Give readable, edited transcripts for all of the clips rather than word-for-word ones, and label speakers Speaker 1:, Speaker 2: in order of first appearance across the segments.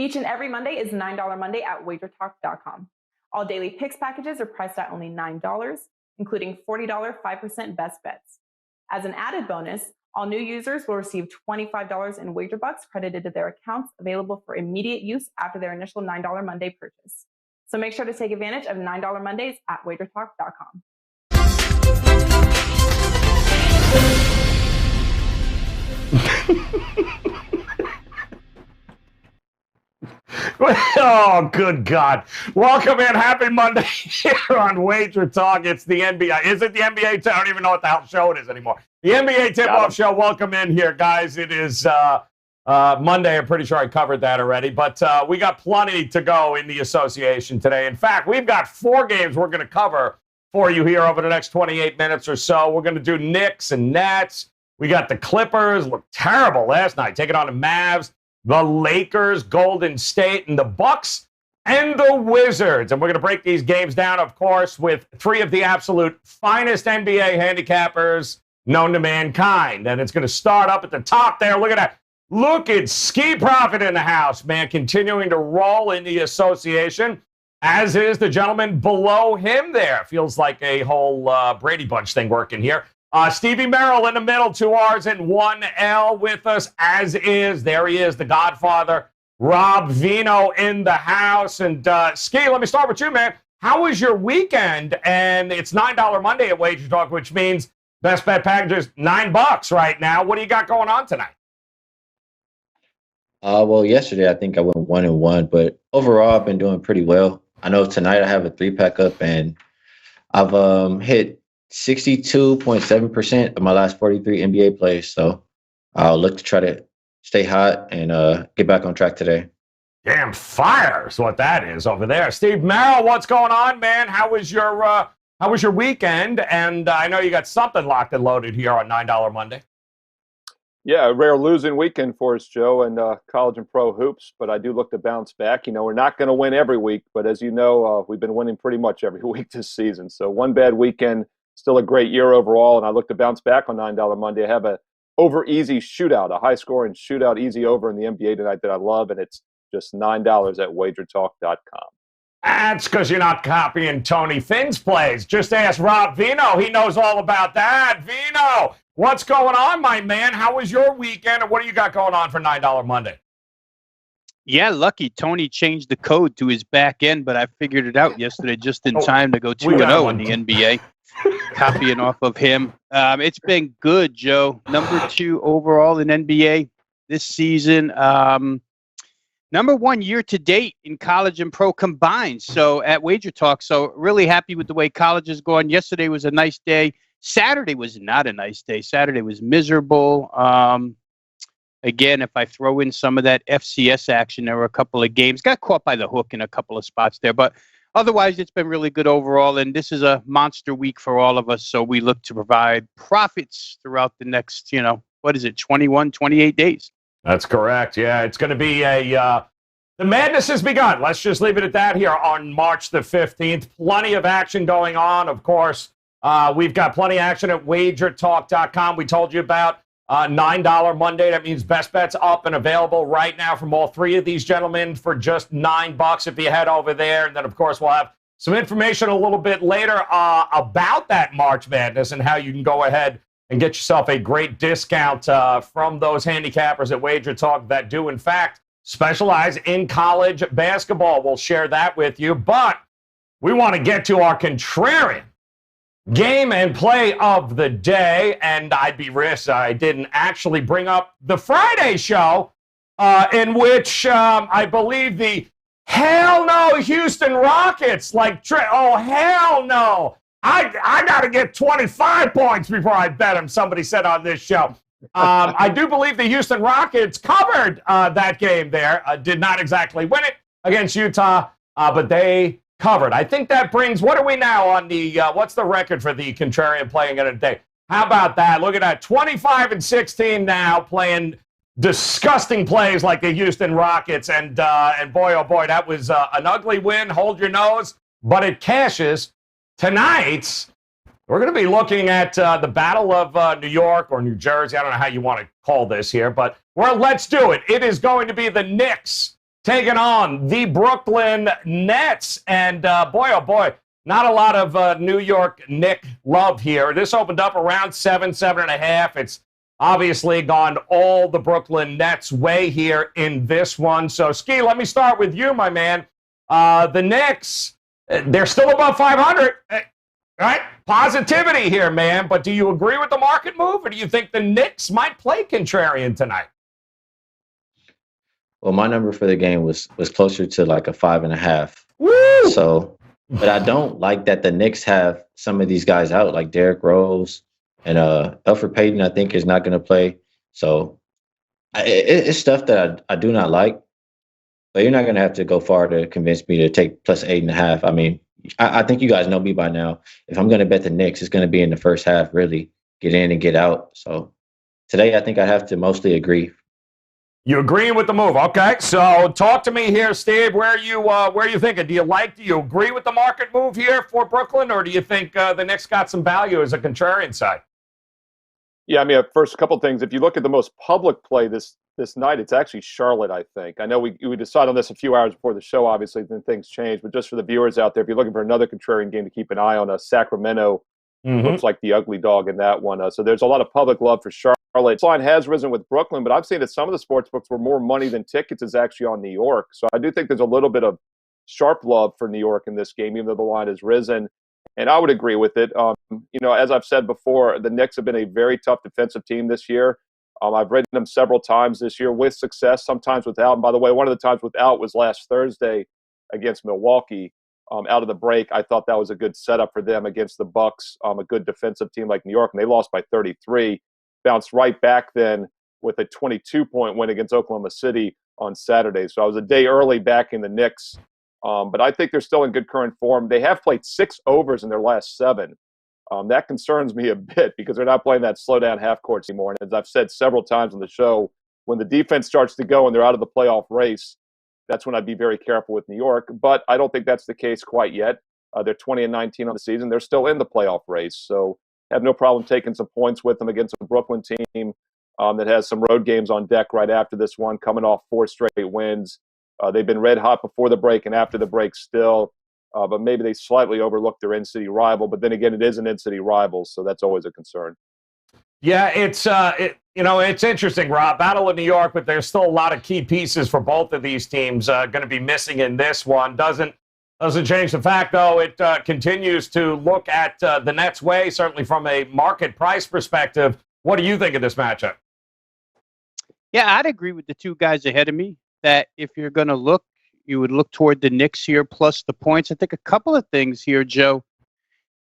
Speaker 1: Each and every Monday is $9 Monday at WagerTalk.com. All daily picks packages are priced at only $9, including $40 5% best bets. As an added bonus, all new users will receive $25 in WagerBucks credited to their accounts, available for immediate use after their initial $9 Monday purchase. So make sure to take advantage of $9 Mondays at WagerTalk.com.
Speaker 2: Oh, good God. Welcome in. Happy Monday here on Wager Talk. It's the NBA. Is it the NBA? I don't even know what the hell show it is anymore. The NBA tip-off show. Welcome in here, guys. It is Monday. I'm pretty sure I covered that already. But we got plenty to go in the association today. In fact, we've got 4 games we're going to cover for you here over the next 28 minutes or so. We're going to do Knicks and Nets. We got the Clippers. Looked terrible last night, taking on the Mavs. The Lakers, Golden State, and the Bucks, and the Wizards. And we're going to break these games down, of course, with 3 of the absolute finest NBA handicappers known to mankind. And it's going to start up at the top there. Look at that. Look at Skee Profit in the house, man, continuing to roll in the association, as is the gentleman below him there. Feels like a whole Brady Bunch thing working here. Stevie Merril in the middle, 2 R's and 1 L with us, as is. There he is, the Godfather, Rob Veno in the house. And Skee, let me start with you, man. How was your weekend? And it's $9 Monday at Wager Talk, which means best bet packages $9 right now. What do you got going on tonight?
Speaker 3: Well, yesterday I think I went 1-1, but overall I've been doing pretty well. I know tonight I have a 3-pack up, and I've hit 62.7% of my last 43 NBA plays. So I'll look to try to stay hot and get back on track today.
Speaker 2: Damn fire is what that is over there. Steve Merril, what's going on, man? How was your weekend? And I know you got something locked and loaded here on $9 Monday.
Speaker 4: Yeah, a rare losing weekend for us, Joe, and college and pro hoops. But I do look to bounce back. You know, we're not going to win every week, but as you know, we've been winning pretty much every week this season. So one bad weekend, still a great year overall, and I look to bounce back on $9 Monday. I have a over easy shootout, a high-scoring shootout, easy over in the NBA tonight that I love, and it's just $9 at WagerTalk.com.
Speaker 2: That's because you're not copying Tony Finn's plays. Just ask Rob Veno. He knows all about that. Veno, what's going on, my man? How was your weekend, and what do you got going on for $9 Monday?
Speaker 5: Yeah, lucky Tony changed the code to his back end, but I figured it out yesterday just in time to go 2-0 in the NBA. Copying off of him. It's been good, Joe. Number 2 overall in NBA this season. Number 1 year to date in college and pro combined. So at Wager Talk. So really happy with the way college is going. Yesterday was a nice day. Saturday was not a nice day. Saturday was miserable. Again, if I throw in some of that FCS action, there were a couple of games. Got caught by the hook in a couple of spots there. But otherwise, it's been really good overall, and this is a monster week for all of us, so we look to provide profits throughout the next, 21, 28 days.
Speaker 2: That's correct. Yeah, it's going to be the madness has begun. Let's just leave it at that here on March the 15th. Plenty of action going on, of course. We've got plenty of action at WagerTalk.com. We told you about $9 Monday. That means best bets up and available right now from all 3 of these gentlemen for just $9 if you head over there. And then, of course, we'll have some information a little bit later about that March Madness and how you can go ahead and get yourself a great discount from those handicappers at Wager Talk that do, in fact, specialize in college basketball. We'll share that with you. But we want to get to our Contrarian game and play of the day, and I'd be remiss I didn't actually bring up the Friday show in which I believe the hell no Houston Rockets, oh hell no, I got to get 25 points before I bet him, somebody said on this show. I do believe the Houston Rockets covered that game there, did not exactly win it against Utah, but they covered. I think that brings, what are we now on the, what's the record for the Contrarian playing in a day? How about that? Look at that, 25-16 now, playing disgusting plays like the Houston Rockets, and boy, oh boy, that was an ugly win. Hold your nose, but it cashes. Tonight, we're going to be looking at the Battle of New York or New Jersey. I don't know how you want to call this here, but let's do it. It is going to be the Knicks taking on the Brooklyn Nets. And boy, oh boy, not a lot of New York Knicks love here. This opened up around 7.5. It's obviously gone all the Brooklyn Nets' way here in this one. So, Skee, let me start with you, my man. The Knicks, they're still above 500. Right? Positivity here, man. But do you agree with the market move, or do you think the Knicks might play contrarian tonight?
Speaker 3: Well, my number for the game was closer to like a 5.5.
Speaker 2: Woo!
Speaker 3: So, but I don't like that the Knicks have some of these guys out, like Derrick Rose and Elfrid Payton. I think is not going to play. So, it's stuff that I do not like. But you're not going to have to go far to convince me to take plus 8.5. I mean, I think you guys know me by now. If I'm going to bet the Knicks, it's going to be in the first half, really. Get in and get out. So today, I think I have to mostly agree.
Speaker 2: You agreeing with the move? Okay. So talk to me here, Steve. Where are you thinking? Do you agree with the market move here for Brooklyn, or do you think the Knicks got some value as a contrarian side?
Speaker 4: Yeah, I mean, first, a couple of things. If you look at the most public play this night, it's actually Charlotte, I think. I know we decided on this a few hours before the show, obviously, then things changed. But just for the viewers out there, if you're looking for another contrarian game to keep an eye on, Sacramento looks like the ugly dog in that one. So there's a lot of public love for Charlotte. This line has risen with Brooklyn, but I've seen that some of the sports books were more money than tickets is actually on New York. So I do think there's a little bit of sharp love for New York in this game, even though the line has risen. And I would agree with it. As I've said before, the Knicks have been a very tough defensive team this year. I've ridden them several times this year with success, sometimes without. And by the way, one of the times without was last Thursday against Milwaukee. Out of the break, I thought that was a good setup for them against the Bucks, a good defensive team like New York, and they lost by 33. Bounced right back then with a 22-point win against Oklahoma City on Saturday. So I was a day early backing the Knicks. But I think they're still in good current form. They have played 6 overs in their last 7. That concerns me a bit because they're not playing that slow-down half-court anymore. And as I've said several times on the show, when the defense starts to go and they're out of the playoff race, that's when I'd be very careful with New York. But I don't think that's the case quite yet. They're 20-19 on the season. They're still in the playoff race. So I have no problem taking some points with them against a Brooklyn team that has some road games on deck right after this one, coming off 4 straight wins. They've been red hot before the break and after the break still. But maybe they slightly overlooked their in-city rival. But then again, it is an in-city rival, so that's always a concern.
Speaker 2: Yeah, it's interesting, Rob. Battle of New York, but there's still a lot of key pieces for both of these teams going to be missing in this one. Doesn't change the fact, though, it continues to look at the Nets' way, certainly from a market price perspective. What do you think of this matchup?
Speaker 5: Yeah, I'd agree with the two guys ahead of me that if you're going to look, you would look toward the Knicks here plus the points. I think a couple of things here, Joe,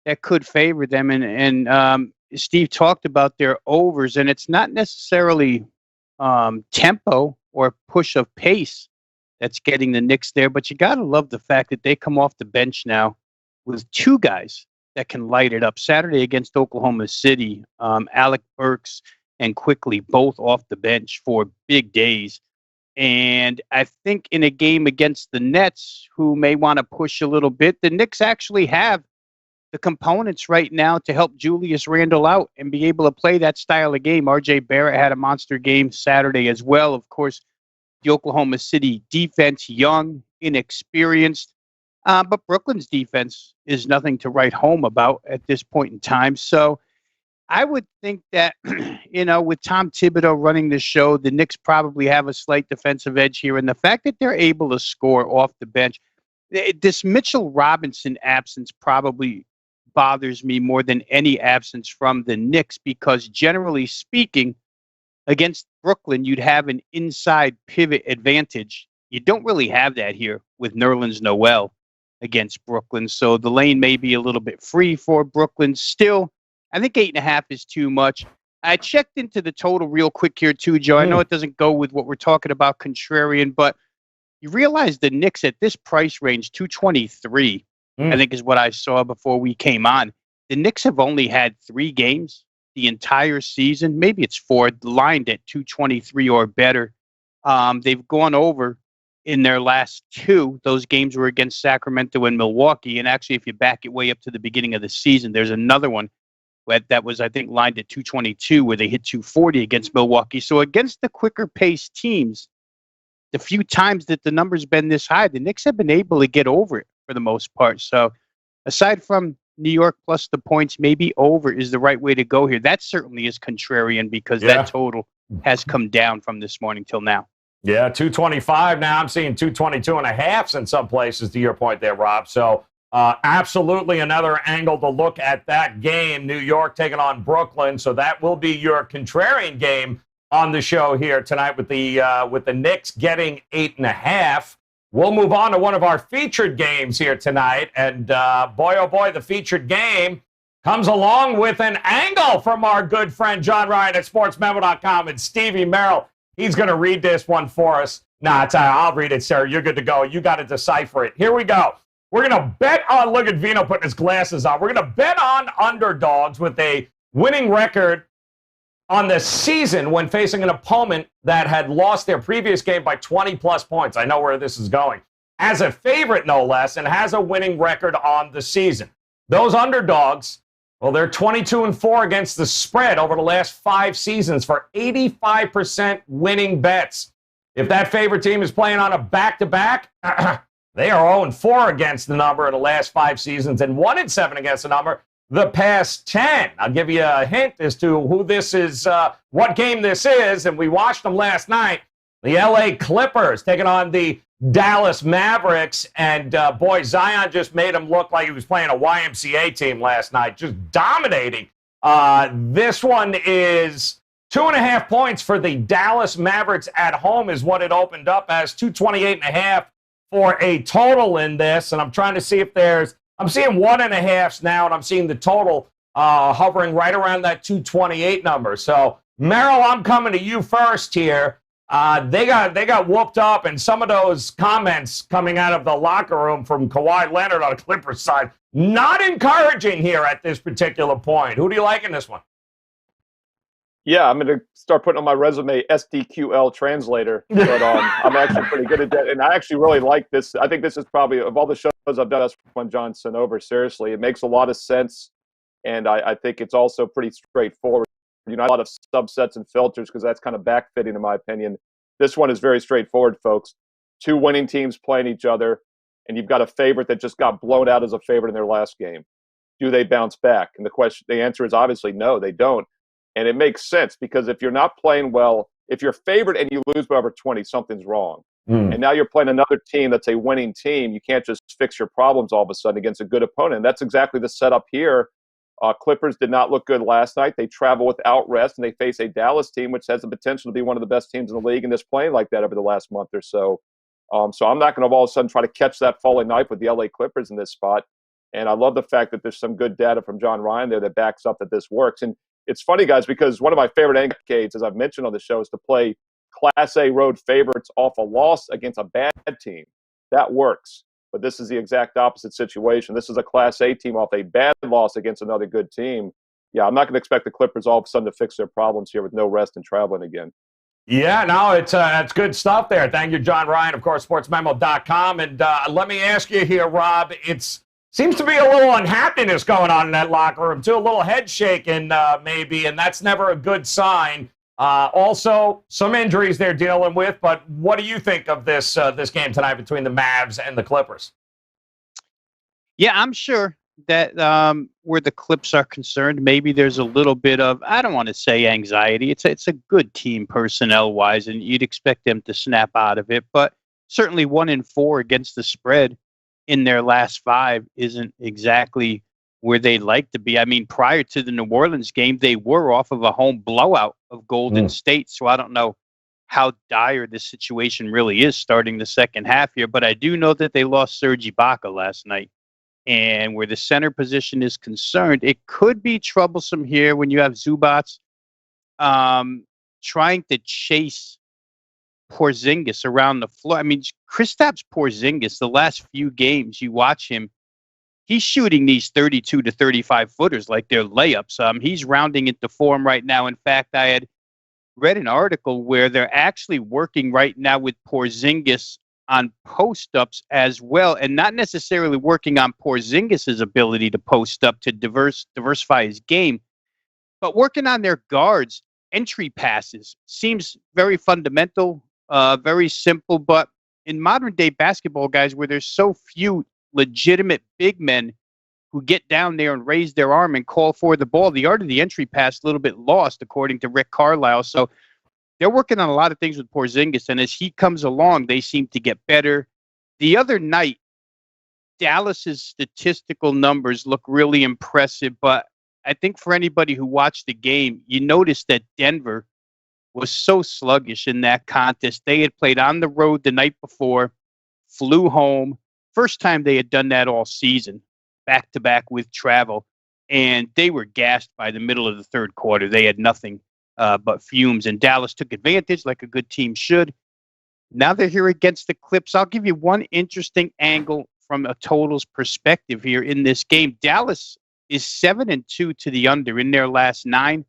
Speaker 5: that could favor them. And Steve talked about their overs, and it's not necessarily tempo or push of pace that's getting the Knicks there, but you got to love the fact that they come off the bench now with 2 guys that can light it up. Saturday against Oklahoma City, Alec Burks and Quickly both off the bench for big days. And I think in a game against the Nets, who may want to push a little bit, the Knicks actually have the components right now to help Julius Randle out and be able to play that style of game. R.J. Barrett had a monster game Saturday as well. Of course, the Oklahoma City defense, young, inexperienced. But Brooklyn's defense is nothing to write home about at this point in time. So I would think that, with Tom Thibodeau running the show, the Knicks probably have a slight defensive edge here. And the fact that they're able to score off the bench, this Mitchell Robinson absence probably bothers me more than any absence from the Knicks because generally speaking, against Brooklyn, you'd have an inside pivot advantage. You don't really have that here with Nerlens Noel against Brooklyn. So the lane may be a little bit free for Brooklyn. Still, I think 8.5 is too much. I checked into the total real quick here too, Joe. I know it doesn't go with what we're talking about, contrarian, but you realize the Knicks at this price range, 223, I think is what I saw before we came on. The Knicks have only had 3 games the entire season. Maybe it's 4, lined at 223 or better. They've gone over in their last 2. Those games were against Sacramento and Milwaukee. And actually, if you back it way up to the beginning of the season, there's another one that was, I think, lined at 222 where they hit 240 against Milwaukee. So against the quicker paced teams, the few times that the number's been this high, the Knicks have been able to get over it for the most part. So aside from New York plus the points, maybe over is the right way to go here. That certainly is contrarian because that total has come down from this morning till now.
Speaker 2: Yeah, 225 now. I'm seeing 222.5 in some places, to your point there, Rob. So absolutely another angle to look at that game. New York taking on Brooklyn. So that will be your contrarian game on the show here tonight with the Knicks getting 8.5. We'll move on to one of our featured games here tonight. And boy, oh boy, the featured game comes along with an angle from our good friend John Ryan at SportsMemo.com and Stevie Merril. He's going to read this one for us. Nah, I'll read it, sir. You're good to go. You got to decipher it. Here we go. We're going to bet on, look at Veno putting his glasses on. We're going to bet on underdogs with a winning record on the season when facing an opponent that had lost their previous game by 20-plus points. I know where this is going. As a favorite, no less, and has a winning record on the season. Those underdogs, well, they're 22-4 against the spread over the last 5 seasons for 85% winning bets. If that favorite team is playing on a back-to-back, they are 0-4 against the number in the last 5 seasons and 1-7 against the number the past 10. I'll give you a hint as to who this is, what game this is, and we watched them last night. The LA Clippers taking on the Dallas Mavericks, and boy, Zion just made him look like he was playing a YMCA team last night, just dominating. This one is 2.5 points for the Dallas Mavericks at home is what it opened up as, 228.5 for a total in this, and I'm trying to see if I'm seeing 1.5s now, and I'm seeing the total hovering right around that 228 number. So, Merril, I'm coming to you first here. They got whooped up, and some of those comments coming out of the locker room from Kawhi Leonard on the Clippers side, not encouraging here at this particular point. Who do you like in this one?
Speaker 4: Yeah, I'm going to start putting on my resume SDQL translator, but I'm actually pretty good at that. And I actually really like this. I think this is probably, of all the shows I've done, that's one John sent over. Seriously, it makes a lot of sense, and I think it's also pretty straightforward. You know, a lot of subsets and filters because that's kind of backfitting, in my opinion. This one is very straightforward, folks. 2 winning teams playing each other, and you've got a favorite that just got blown out as a favorite in their last game. Do they bounce back? And the answer is obviously no, they don't. And it makes sense because if you're not playing well, if you're favored and you lose by over 20, something's wrong. And now you're playing another team that's a winning team. You can't just fix your problems all of a sudden against a good opponent. And that's exactly the setup here. Clippers did not look good last night. They travel without rest, and they face a Dallas team, which has the potential to be one of the best teams in the league and is playing like that over the last month or so. So I'm not going to all of a sudden try to catch that falling knife with the LA Clippers in this spot. And I love the fact that there's some good data from John Ryan there that backs up that this works. And it's funny, guys, because one of my favorite decades, as I've mentioned on the show, is to play Class A road favorites off a loss against a bad team. That works. But this is the exact opposite situation. This is a Class A team off a bad loss against another good team. Yeah, I'm not going to expect the Clippers all of a sudden to fix their problems here with no rest and traveling again.
Speaker 2: Yeah, no, it's good stuff there. Thank you, John Ryan, of course, SportsMemo.com. And let me ask you here, Rob, seems to be a little unhappiness going on in that locker room, too. A little head shaking, maybe, and that's never a good sign. Also, some injuries they're dealing with, but what do you think of this game tonight between the Mavs and the Clippers?
Speaker 5: Yeah, I'm sure that where the Clips are concerned, maybe there's a little bit of, I don't want to say anxiety. It's a good team personnel-wise, and you'd expect them to snap out of it, but certainly 1-4 against the spread in their last 5 isn't exactly where they'd like to be. I mean, prior to the New Orleans game, they were off of a home blowout of Golden State, so I don't know how dire this situation really is starting the second half here, but I do know that they lost Serge Ibaka last night, and where the center position is concerned, it could be troublesome here when you have Zubats trying to chase Porzingis around the floor. I mean, Kristaps Porzingis, the last few games you watch him, he's shooting these 32 to 35 footers like they're layups. He's rounding into form right now. In fact, I had read an article where they're actually working right now with Porzingis on post-ups as well, and not necessarily working on Porzingis' ability to post up to diversify his game, but working on their guards' entry passes. Seems very fundamental. Very simple, but in modern day basketball, guys, where there's so few legitimate big men who get down there and raise their arm and call for the ball, the art of the entry pass a little bit lost, according to Rick Carlisle. So they're working on a lot of things with Porzingis, and as he comes along, they seem to get better. The other night, Dallas's statistical numbers look really impressive, but I think for anybody who watched the game, you noticed that Denver was so sluggish in that contest. They had played on the road the night before, flew home. First time they had done that all season, back-to-back with travel, and they were gassed by the middle of the third quarter. They had nothing but fumes, and Dallas took advantage like a good team should. Now they're here against the Clips. I'll give you one interesting angle from a totals perspective here in this game. Dallas is 7-2 to the under in their last 9.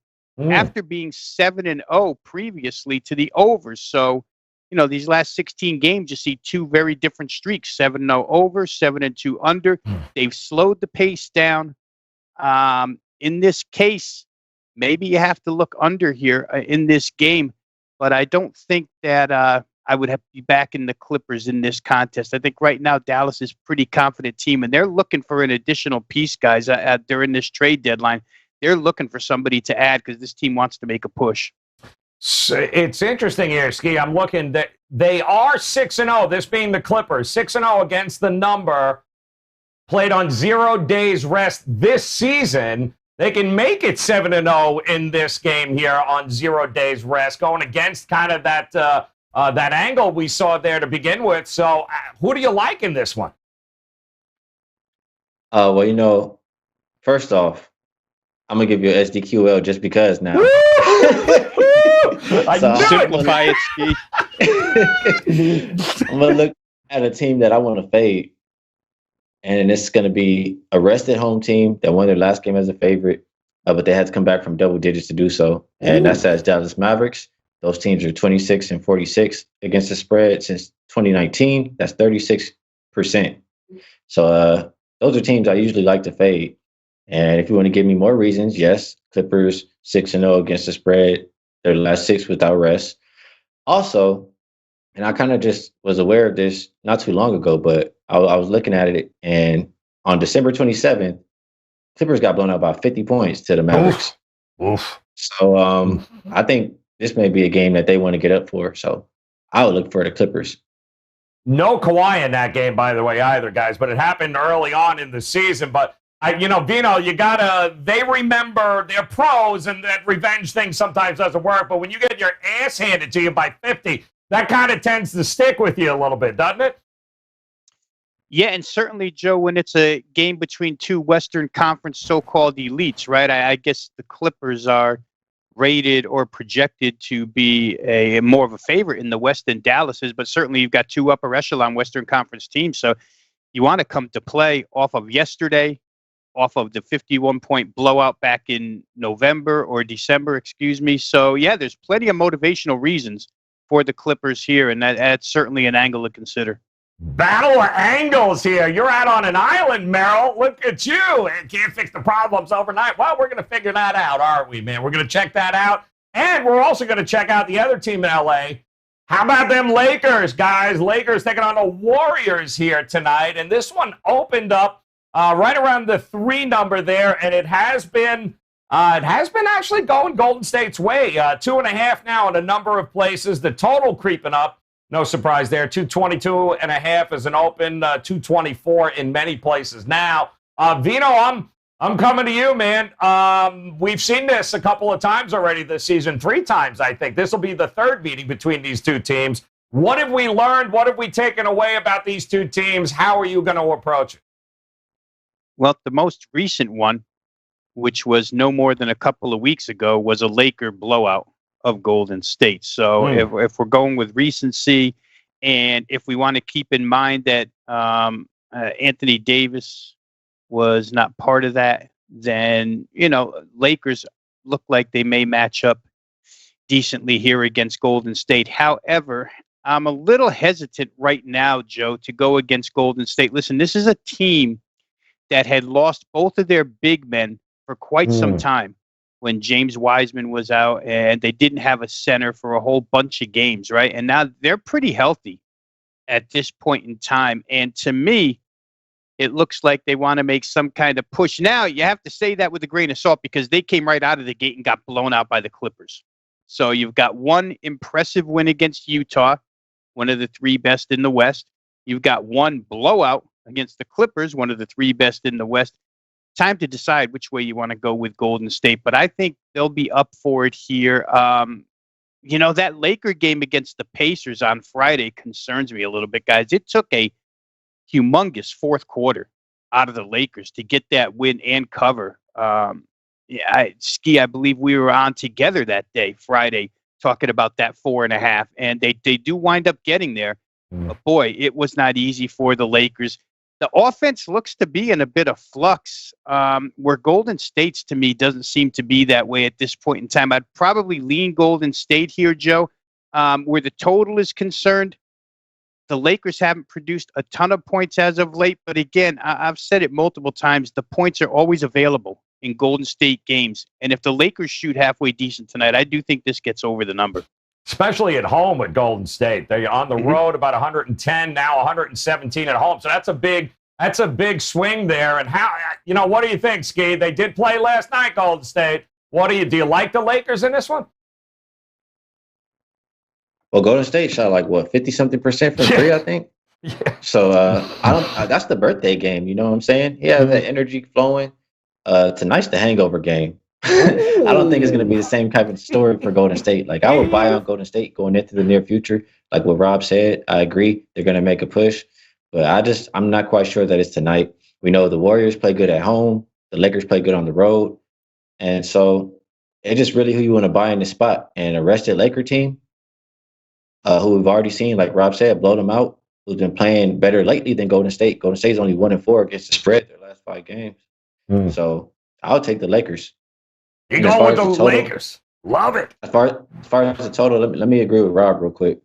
Speaker 5: After being 7-0 previously to the overs. So, these last 16 games, you see two very different streaks, 7-0 over, 7-2 under. They've slowed the pace down. In this case, maybe you have to look under here in this game, but I don't think that I would have to be back in the Clippers in this contest. I think right now Dallas is a pretty confident team, and they're looking for an additional piece, guys, during this trade deadline. They're looking for somebody to add because this team wants to make a push.
Speaker 2: So it's interesting here, Skee. I'm looking that they are 6-0, this being the Clippers, 6-0 against the number, played on 0 days rest this season. They can make it 7-0 in this game here on 0 days rest, going against kind of that angle we saw there to begin with. So who do you like in this one?
Speaker 3: Well, first off, I'm going to give you an SDQL just because now.
Speaker 5: Simplify it, Skee.
Speaker 3: I'm going to look at a team that I want to fade. And it's going to be a rested home team that won their last game as a favorite, but they had to come back from double digits to do so. And that's as Dallas Mavericks. Those teams are 26-46 against the spread since 2019. That's 36%. So those are teams I usually like to fade. And if you want to give me more reasons, yes, Clippers 6-0 against the spread, their last 6 without rest. Also, and I kind of just was aware of this not too long ago, but I was looking at it, and on December 27th, Clippers got blown out by 50 points to the Mavericks.
Speaker 2: Oof.
Speaker 3: So I think this may be a game that they want to get up for. So I would look for the Clippers.
Speaker 2: No Kawhi in that game, by the way, either, guys, but it happened early on in the season. But Veno, they remember they're pros, and that revenge thing sometimes doesn't work. But when you get your ass handed to you by 50, that kind of tends to stick with you a little bit, doesn't it?
Speaker 5: Yeah, and certainly, Joe, when it's a game between two Western Conference so-called elites, right? I guess the Clippers are rated or projected to be a more of a favorite in the West than Dallas is, but certainly you've got two upper echelon Western Conference teams. So you want to come to play off of yesterday, off of the 51-point blowout back in November or December, So, yeah, there's plenty of motivational reasons for the Clippers here, and that's certainly an angle to consider.
Speaker 2: Battle of angles here. You're out on an island, Merril. Look at you. And can't fix the problems overnight. Well, we're going to figure that out, aren't we, man? We're going to check that out. And we're also going to check out the other team in L.A. How about them Lakers, guys? Lakers taking on the Warriors here tonight. And this one opened up right around the 3 number there, and it has been actually going Golden State's way. 2.5 now in a number of places. The total creeping up. No surprise there. 222.5 is an open. 224 in many places now. Veno, I'm coming to you, man. We've seen this a couple of times already this season. 3 times, I think. This will be the 3rd meeting between these two teams. What have we learned? What have we taken away about these two teams? How are you going to approach it?
Speaker 5: Well, the most recent one, which was no more than a couple of weeks ago, was a Laker blowout of Golden State. So if we're going with recency, and if we want to keep in mind that Anthony Davis was not part of that, then, Lakers look like they may match up decently here against Golden State. However, I'm a little hesitant right now, Joe, to go against Golden State. Listen, this is a team that had lost both of their big men for quite some time. when James Wiseman was out, and they didn't have a center for a whole bunch of games, right? And now they're pretty healthy at this point in time. And to me, it looks like they want to make some kind of push. Now, you have to say that with a grain of salt because they came right out of the gate and got blown out by the Clippers. So you've got one impressive win against Utah, one of the 3 best in the West. You've got one blowout against the Clippers, one of the 3 best in the West. Time to decide which way you want to go with Golden State, but I think they'll be up for it here. That Laker game against the Pacers on Friday concerns me a little bit, guys. It took a humongous fourth quarter out of the Lakers to get that win and cover. Skee, I believe we were on together that day, Friday, talking about that 4.5, and they do wind up getting there. But boy, it was not easy for the Lakers. The offense looks to be in a bit of flux, where Golden State's, to me, doesn't seem to be that way at this point in time. I'd probably lean Golden State here, Joe, where the total is concerned. The Lakers haven't produced a ton of points as of late, but again, I've said it multiple times, the points are always available in Golden State games. And if the Lakers shoot halfway decent tonight, I do think this gets over the number.
Speaker 2: Especially at home with Golden State. They're on the road about 110, now 117 at home. So that's a big swing there. And what do you think, Skee? They did play last night, Golden State. Do you like the Lakers in this one?
Speaker 3: Well, Golden State shot 50-something% from 3, I think.
Speaker 2: Yeah.
Speaker 3: So that's the birthday game, you know what I'm saying? Yeah, that energy flowing. Tonight's the hangover game. I don't think it's going to be the same type of story for Golden State. I would buy on Golden State going into the near future. Like what Rob said, I agree. They're going to make a push. But I'm not quite sure that it's tonight. We know the Warriors play good at home. The Lakers play good on the road. And so it's just really who you want to buy in this spot. And a rested Laker team, who we've already seen, like Rob said, blow them out, who's been playing better lately than Golden State. Golden State's only 1-4 against the spread their last 5 games. So I'll take the Lakers.
Speaker 2: You go with the Lakers. Love it.
Speaker 3: As far as the total, let me agree with Rob real quick.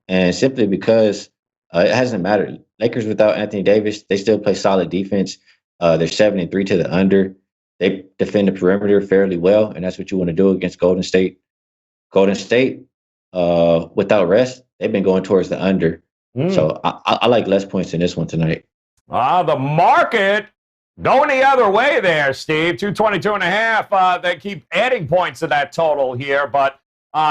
Speaker 3: And simply because it hasn't mattered. Lakers without Anthony Davis, they still play solid defense. They're 7-3 to the under. They defend the perimeter fairly well, and that's what you want to do against Golden State. Golden State, without rest, they've been going towards the under. So I like less points in this one tonight.
Speaker 2: The market going the other way there, Steve. 222.5. They keep adding points to that total here, but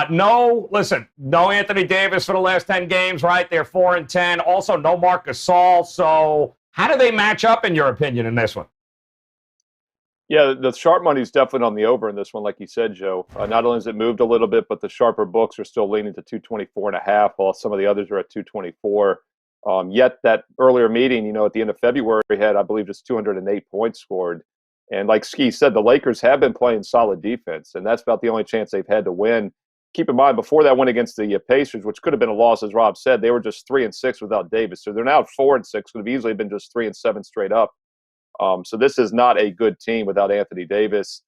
Speaker 2: no Anthony Davis for the last 10 games, right? They're 4-10. Also, no Marc Gasol. So how do they match up, in your opinion, in this one?
Speaker 4: Yeah, the sharp money is definitely on the over in this one, like you said, Joe. Not only has it moved a little bit, but the sharper books are still leaning to 224.5, while some of the others are at 224. Yet that earlier meeting, at the end of February, had, I believe, just 208 points scored. And like Skee said, the Lakers have been playing solid defense, and that's about the only chance they've had to win. Keep in mind, before that win against the Pacers, which could have been a loss, as Rob said, they were just 3-6 without Davis. So they're now 4-6, could have easily been just 3-7 straight up. So this is not a good team without Anthony Davis.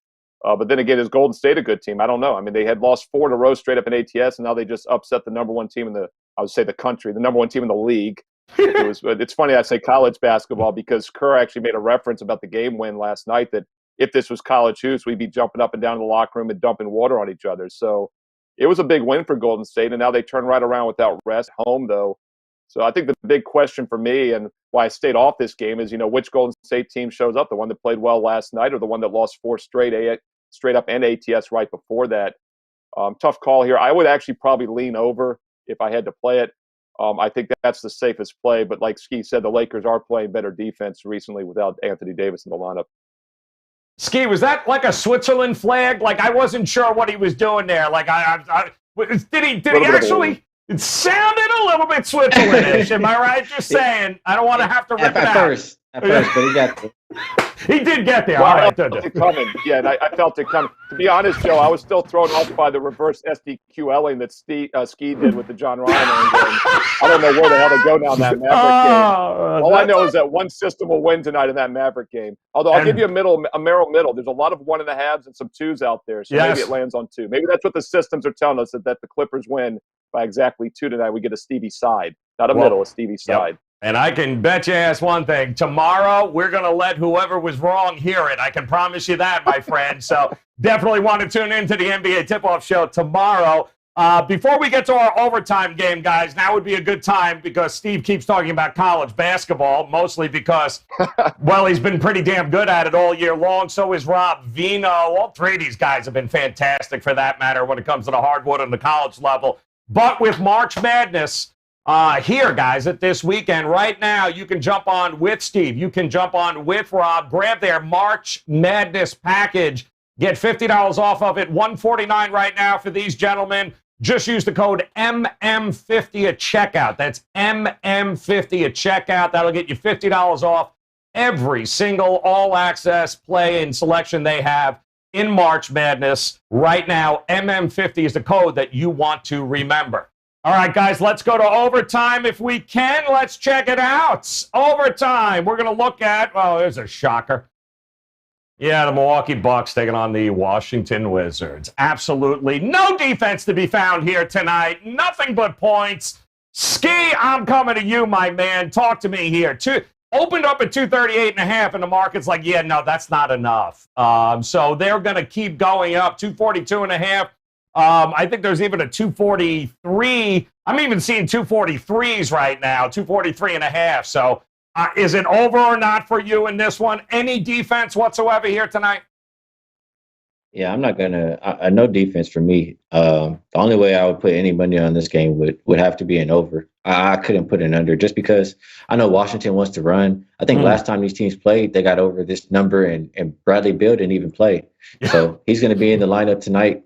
Speaker 4: But then again, is Golden State a good team? I don't know. I mean, they had lost 4 in a row straight up in ATS, and now they just upset the number one team in the number one team in the league. It's funny I say college basketball because Kerr actually made a reference about the game win last night that if this was college hoops, we'd be jumping up and down in the locker room and dumping water on each other. So it was a big win for Golden State, and now they turn right around without rest home, though. So I think the big question for me and why I stayed off this game is, which Golden State team shows up, the one that played well last night or the one that lost 4 straight up and ATS right before that. Tough call here. I would actually probably lean over if I had to play it. I think that's the safest play. But like Skee said, the Lakers are playing better defense recently without Anthony Davis in the lineup.
Speaker 2: Skee, was that like a Switzerland flag? I wasn't sure what he was doing there. Did he actually? It sounded a little bit Switzerlandish. Am I right? Just saying. I don't want to have to rip it out.
Speaker 3: At first, but he got there.
Speaker 2: He did get there.
Speaker 4: Well,
Speaker 2: All right,
Speaker 4: I felt it coming. Yeah, and I felt it coming. To be honest, Joe, I was still thrown off by the reverse SDQLing that Skee did with the John Ryan angle. I don't know where the hell to go now in that Maverick game. All I know is that one system will win tonight in that Maverick game. Although I'll give you a Merril middle. There's a lot of 1.5s and some 2s out there, so maybe it lands on 2. Maybe that's what the systems are telling us, that the Clippers win by exactly 2 tonight. We get a Stevie side, not a middle, a Stevie side.
Speaker 2: And I can bet you ass one thing. Tomorrow, we're going to let whoever was wrong hear it. I can promise you that, my friend. So definitely want to tune into the NBA Tip-Off Show tomorrow. Before we get to our overtime game, guys, now would be a good time because Steve keeps talking about college basketball, mostly because, well, he's been pretty damn good at it all year long. So is Rob, Veno. All three of these guys have been fantastic for that matter when it comes to the hardwood on the college level. But with March Madness here, guys, at this weekend, right now, you can jump on with Steve. You can jump on with Rob. Grab their March Madness package. Get $50 off of it. $149 right now for these gentlemen. Just use the code MM50 at checkout. That's MM50 at checkout. That'll get you $50 off every single all-access play and selection they have in March Madness. Right now, MM50 is the code that you want to remember. All right, guys, let's go to overtime if we can. Let's check it out. Overtime. We're going to look at, well, there's a shocker. Yeah, the Milwaukee Bucks taking on the Washington Wizards. Absolutely no defense to be found here tonight. Nothing but points. Skee, I'm coming to you, my man. Talk to me here. Opened up at 238.5, and the market's like, yeah, no, that's not enough. So they're going to keep going up, 242.5. I think there's even a 243. I'm even seeing 243s right now, 243.5. So is it over or not for you in this one? Any defense whatsoever here tonight?
Speaker 3: Yeah, I'm not gonna. No defense for me. The only way I would put any money on this game would have to be an over. I couldn't put an under just because I know Washington wants to run. I think last time these teams played, they got over this number, and Bradley Beal didn't even play. So he's going to be in the lineup tonight.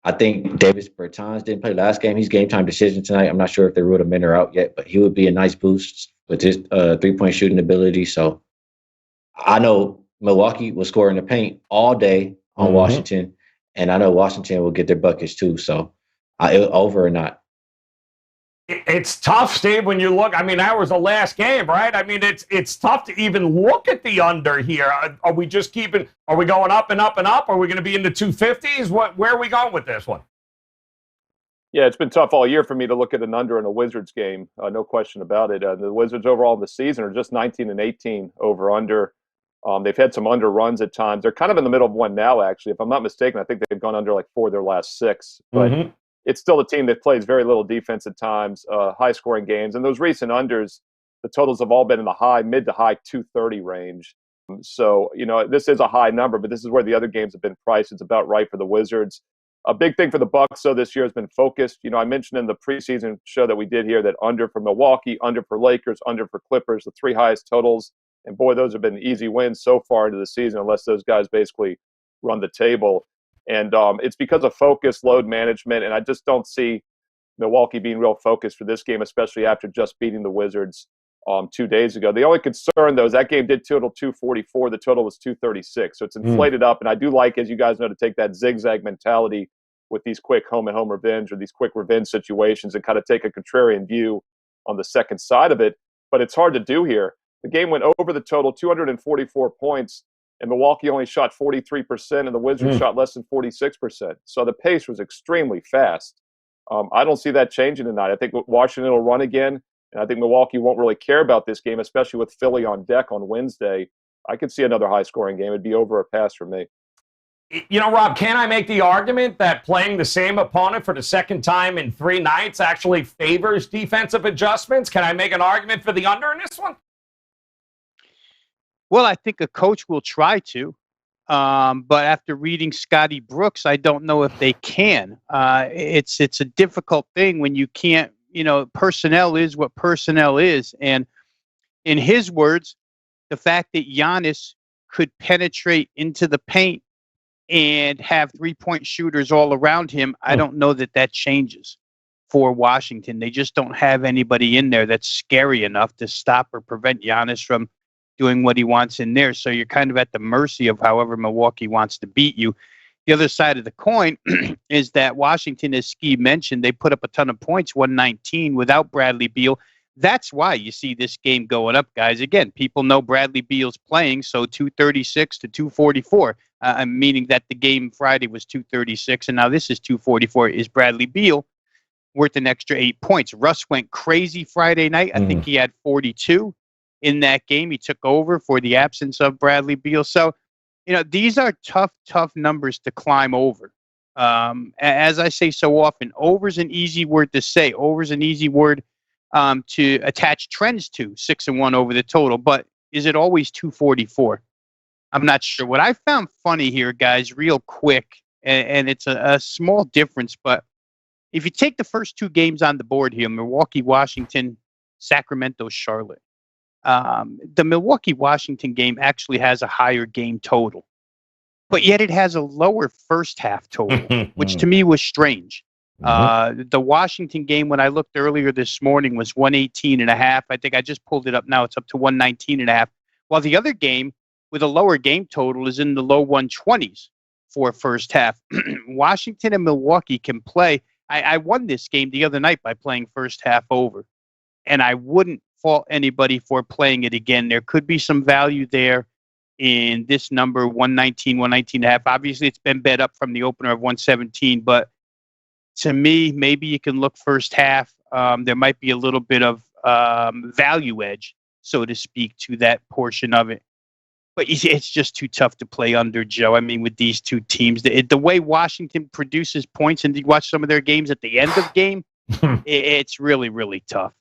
Speaker 3: I think Davis Bertans didn't play last game. He's game time decision tonight. I'm not sure if they ruled him in or out yet, but he would be a nice boost with his 3-point shooting ability. So I know Milwaukee will score in the paint all day on Washington, and I know Washington will get their buckets too. So over or not.
Speaker 2: It's tough, Steve, when you look. I mean, that was the last game, right? I mean, it's tough to even look at the under here. Are we just keeping? Are we going up and up and up? Are we going to be in the 250s? Where are we going with this one?
Speaker 4: Yeah, it's been tough all year for me to look at an under in a Wizards game. No question about it. The Wizards overall in the season are just 19-18 over under. They've had some under runs at times. They're kind of in the middle of one now, actually. If I'm not mistaken, I think they've gone under like 4 of their last 6. But it's still a team that plays very little defense at times, high-scoring games. And those recent unders, the totals have all been in the mid to high 230 range. So, this is a high number, but this is where the other games have been priced. It's about right for the Wizards. A big thing for the Bucks, though, this year has been focused. I mentioned in the preseason show that we did here that under for Milwaukee, under for Lakers, under for Clippers, the 3 highest totals. And, boy, those have been easy wins so far into the season unless those guys basically run the table. And it's because of focus, load management, and I just don't see Milwaukee being real focused for this game, especially after just beating the Wizards 2 days ago. The only concern, though, is that game did total 244. The total was 236. So it's inflated up, and I do like, as you guys know, to take that zigzag mentality with these quick home-and-home revenge or these quick revenge situations and kind of take a contrarian view on the second side of it. But it's hard to do here. The game went over the total, 244 points. And Milwaukee only shot 43%, and the Wizards shot less than 46%. So the pace was extremely fast. I don't see that changing tonight. I think Washington will run again, and I think Milwaukee won't really care about this game, especially with Philly on deck on Wednesday. I could see another high-scoring game. It'd be over or pass for me.
Speaker 2: Rob, can I make the argument that playing the same opponent for the second time in 3 nights actually favors defensive adjustments? Can I make an argument for the under in this one?
Speaker 5: Well, I think a coach will try to, but after reading Scotty Brooks, I don't know if they can. It's a difficult thing when you can't, personnel is what personnel is. And in his words, the fact that Giannis could penetrate into the paint and have 3-point shooters all around him, I don't know that changes for Washington. They just don't have anybody in there that's scary enough to stop or prevent Giannis from doing what he wants in there. So you're kind of at the mercy of however Milwaukee wants to beat you. The other side of the coin is that Washington, as Skee mentioned, they put up a ton of points, 119, without Bradley Beal. That's why you see this game going up, guys. Again, people know Bradley Beal's playing, so 236 to 244, meaning that the game Friday was 236, and now this is 244. Is Bradley Beal worth an extra 8 points. Russ went crazy Friday night. I think he had 42 in that game. He took over for the absence of Bradley Beal. So, these are tough numbers to climb over. As I say so often, over's an easy word to say. Over's an easy word to attach trends to, 6-1 over the total. But is it always 244? I'm not sure. What I found funny here, guys, real quick, and it's a small difference, but if you take the first two games on the board here, Milwaukee, Washington, Sacramento, Charlotte, the Milwaukee-Washington game actually has a higher game total, but yet it has a lower first half total, which to me was strange. The Washington game, when I looked earlier this morning, was 118.5. I think I just pulled it up now. It's up to 119.5. While the other game with a lower game total is in the low 120s for first half. Washington and Milwaukee can play. I won this game the other night by playing first half over, and I wouldn't fault anybody for playing it again. There could be some value there in this number, 119.5. Obviously, it's been bet up from the opener of 117, but to me, maybe you can look first half. There might be a little bit of value edge, so to speak, to that portion of it. But it's just too tough to play under, Joe. I mean, with these two teams, the way Washington produces points, and you watch some of their games at the end of game, it's really, really tough.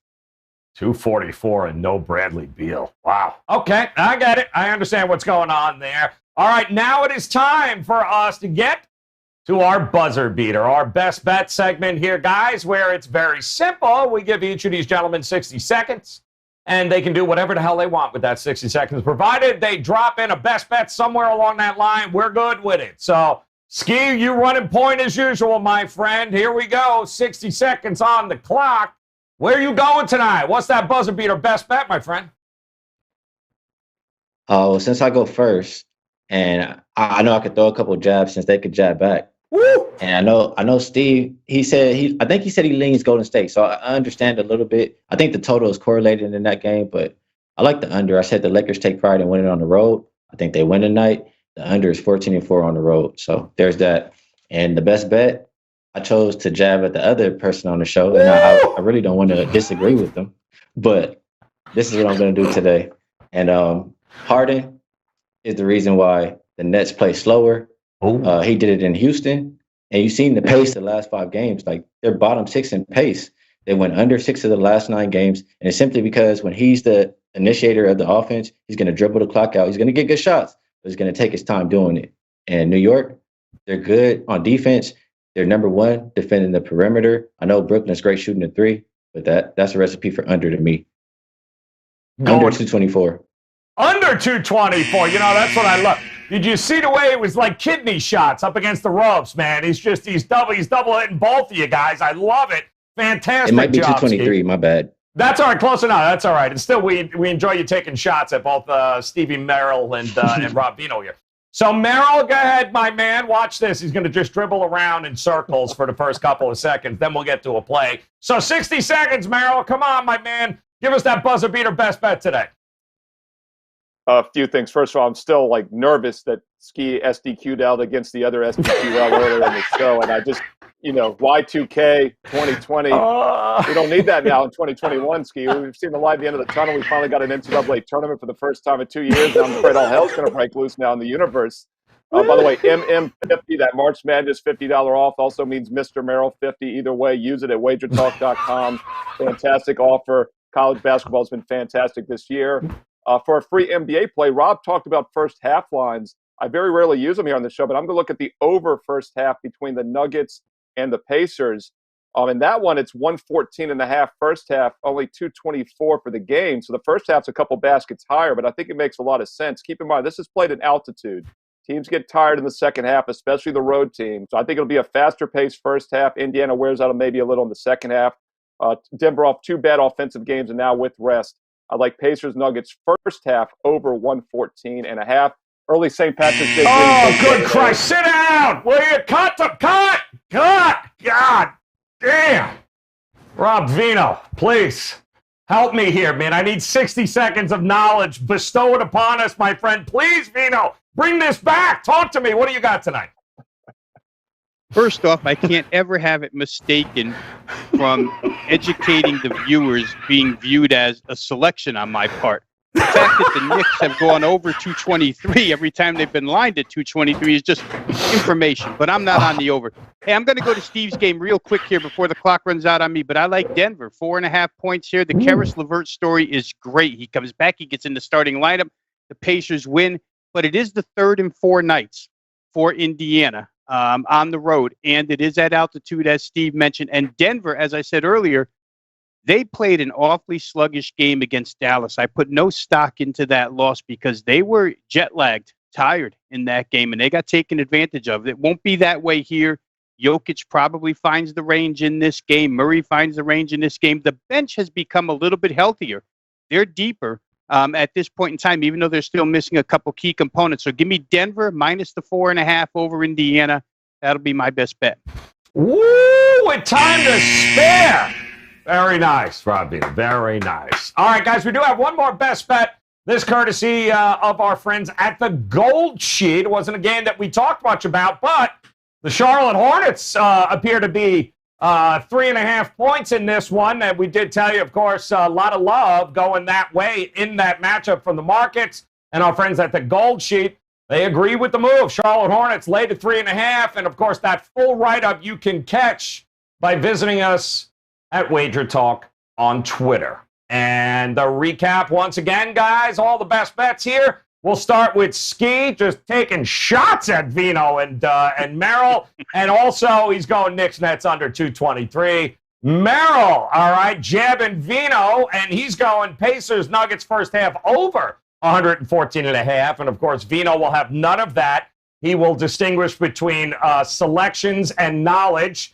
Speaker 2: 244 and no Bradley Beal. Wow. Okay, I get it. I understand what's going on there. All right, now it is time for us to get to our buzzer beater, our best bet segment here, guys, where it's very simple. We give each of these gentlemen 60 seconds, and they can do whatever the hell they want with that 60 seconds, provided they drop in a best bet somewhere along that line. We're good with it. So, Skee, you running point as usual, my friend. Here we go. 60 seconds on the clock. Where are you going tonight? What's that buzzer beater best bet, my friend?
Speaker 3: Oh, since I go first, and I know I could throw a couple jabs since they could jab back.
Speaker 2: Woo!
Speaker 3: And I know Steve, I think he said he leans Golden State. So I understand a little bit. I think the total is correlated in that game, but I like the under. I said the Lakers take pride in winning on the road. I think they win tonight. The under is 14-4 on the road. So there's that. And the best bet, I chose to jab at the other person on the show. And I really don't want to disagree with them, but this is what I'm going to do today. And Harden is the reason why the Nets play slower. He did it in Houston, and you've seen the pace the last 5 games. Like, they're bottom 6 in pace. They went under 6 of the last 9 games, and it's simply because when he's the initiator of the offense, he's going to dribble the clock out. He's going to get good shots, but he's going to take his time doing it. And New York, they're good on defense. They're number 1 defending the perimeter. I know Brooklyn's great shooting the 3, but that's a recipe for under to me. Under 224.
Speaker 2: Under 224. That's what I love. Did you see the way it was like kidney shots up against the ropes, man? He's double hitting both of you guys. I love it. Fantastic.
Speaker 3: It might be
Speaker 2: job,
Speaker 3: 223.
Speaker 2: Steve.
Speaker 3: My bad.
Speaker 2: That's all right. Close enough. That's all right. And still, we enjoy you taking shots at both Stevie Merril and Rob Veno here. So, Merril, go ahead, my man. Watch this. He's going to just dribble around in circles for the first couple of seconds. Then we'll get to a play. So, 60 seconds, Merril. Come on, my man. Give us that buzzer beater best bet today.
Speaker 4: A few things. First of all, I'm still nervous that Skee SDQ'd out against the other SDQ earlier in the show. And I just, Y2K 2020. We don't need that now in 2021, Skee. We've seen the light at the end of the tunnel. We finally got an NCAA tournament for the first time in 2 years. And I'm afraid all hell's going to break loose now in the universe. By the way, MM50, that March Madness $50 off also means Mr. Merril 50. Either way, use it at WagerTalk.com. Fantastic offer. College basketball has been fantastic this year. For a free NBA play, Rob talked about first half lines. I very rarely use them here on the show, but I'm going to look at the over first half between the Nuggets and the Pacers. And that one, it's 114.5 first half, only 224 for the game. So the first half's a couple baskets higher, but I think it makes a lot of sense. Keep in mind, this is played at altitude. Teams get tired in the second half, especially the road team. So I think it'll be a faster paced first half. Indiana wears out maybe a little in the second half. Denver off 2 bad offensive games, and now with rest. I like Pacers Nuggets first half over 114.5. Early St. Patrick's Day.
Speaker 2: Oh, good Christ. Sit down. Will you cut? God damn. Rob Veno, please help me here, man. I need 60 seconds of knowledge bestowed upon us, my friend. Please, Veno, bring this back. Talk to me. What do you got tonight?
Speaker 5: First off, I can't ever have it mistaken from educating the viewers being viewed as a selection on my part. The fact that the Knicks have gone over 223 every time they've been lined at 223 is just information, but I'm not on the over. Hey, I'm going to go to Steve's game real quick here before the clock runs out on me, but I like Denver. 4.5 points here. The Karis LeVert story is great. He comes back. He gets in the starting lineup. The Pacers win, but it is the 3rd and 4 nights for Indiana on the road, and it is at altitude, as Steve mentioned. And Denver, as I said earlier, they played an awfully sluggish game against Dallas. I put no stock into that loss because they were jet-lagged, tired in that game, and they got taken advantage of. It won't be that way here. Jokic probably finds the range in this game. Murray finds the range in this game. The bench has become a little bit healthier. They're deeper at this point in time, even though they're still missing a couple key components. So give me Denver minus the 4.5 over Indiana. That'll be my best bet.
Speaker 2: Woo! With time to spare. Very nice, Robbie. Very nice. All right, guys, we do have one more best bet. This courtesy of our friends at the Gold Sheet. It wasn't a game that we talked much about, but the Charlotte Hornets appear to be 3.5 points in this one. And we did tell you, of course, a lot of love going that way in that matchup from the markets. And our friends at the Gold Sheet, they agree with the move. Charlotte Hornets laid at 3.5. And, of course, that full write-up you can catch by visiting us at WagerTalk on Twitter. And the recap once again, guys, all the best bets here. We'll start with Skee, just taking shots at Veno and Merril. And also, he's going Knicks Nets under 223. Merril, all right, jabbing Veno, and he's going Pacers Nuggets first half over 114.5. And, of course, Veno will have none of that. He will distinguish between selections and knowledge.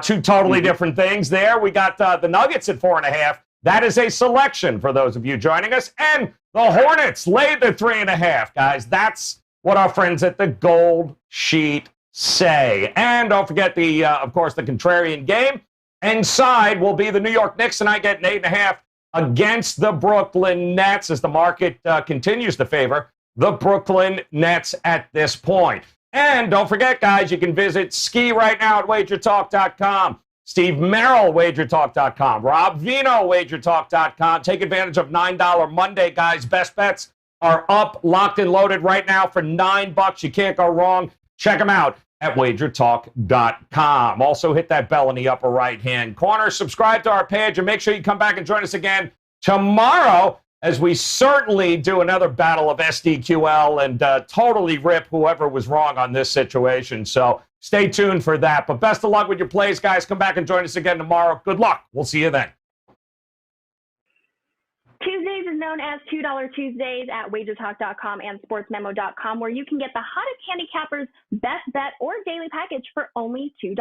Speaker 2: Two totally different things there. We got the Nuggets at 4.5. That is a selection for those of you joining us. And the Hornets laid the 3.5, guys. That's what our friends at the Gold Sheet say. And don't forget the, of course, the Contrarian game. Inside will be the New York Knicks tonight getting 8.5 against the Brooklyn Nets as the market continues to favor the Brooklyn Nets at this point. And don't forget, guys, you can visit Skee right now at WagerTalk.com. Steve Merril, WagerTalk.com. Rob Veno, WagerTalk.com. Take advantage of $9 Monday, guys. Best bets are up, locked and loaded right now for $9. You can't go wrong. Check them out at WagerTalk.com. Also, hit that bell in the upper right-hand corner. Subscribe to our page, and make sure you come back and join us again tomorrow as we certainly do another battle of SDQL and totally rip whoever was wrong on this situation. So stay tuned for that. But best of luck with your plays, guys. Come back and join us again tomorrow. Good luck. We'll see you then.
Speaker 6: Tuesdays is known as $2 Tuesdays at WagerTalk.com and SportsMemo.com, where you can get the hottest handicappers, best bet, or daily package for only $2.